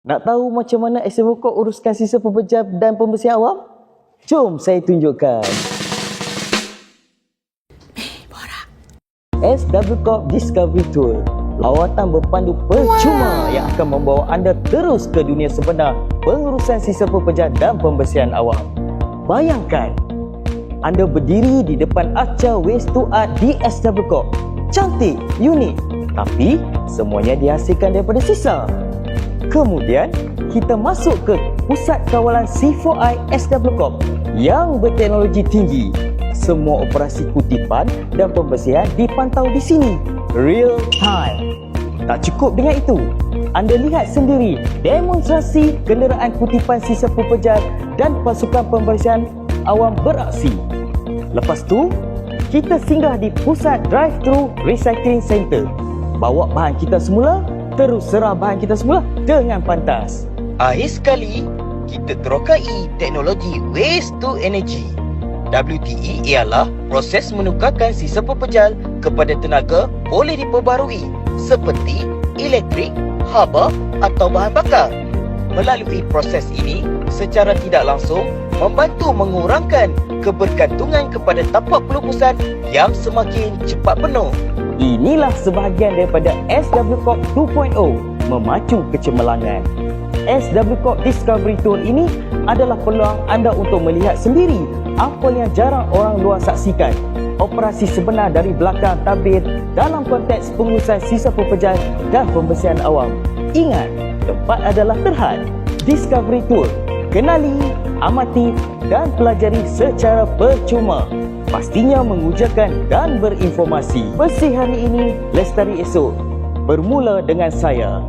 Nak tahu macam mana SW Corp uruskan sisa pepejal dan pembersihan awam? Jom saya tunjukkan. SW Corp Discovery Tour, lawatan berpandu percuma yang akan membawa anda terus ke dunia sebenar pengurusan sisa pepejal dan pembersihan awam. Bayangkan, anda berdiri di depan arca Waste to Art di SW Corp. Cantik, unik, tapi semuanya dihasilkan daripada sisa. Kemudian, kita masuk ke pusat kawalan C4I SW Corp yang berteknologi tinggi. Semua operasi kutipan dan pembersihan dipantau di sini, real time. Tak cukup dengan itu, anda lihat sendiri demonstrasi kenderaan kutipan sisa pepejal dan pasukan pembersihan awam beraksi. Lepas tu, kita singgah di pusat drive-thru recycling center. Bawa bahan kita semula, terus serah bahan kita semula dengan pantas. Akhir sekali, kita terokai teknologi Waste to Energy. WTE ialah proses menukarkan sisa pepejal kepada tenaga boleh diperbarui seperti elektrik, haba atau bahan bakar. Melalui proses ini, secara tidak langsung membantu mengurangkan kebergantungan kepada tapak pelubusan yang semakin cepat penuh. Inilah sebahagian daripada SW Corp 2.0 memacu kecemerlangan. SW Corp Discovery Tour ini adalah peluang anda untuk melihat sendiri apa yang jarang orang luar saksikan. Operasi sebenar dari belakang tabir dalam konteks pengurusan sisa pepejal dan pembersihan awam. Ingat, tempat adalah terhad. Discovery Tour. Kenali, amati dan pelajari secara percuma. Pastinya mengujakan dan berinformasi. Bersih hari ini, lestari esok. Bermula dengan saya.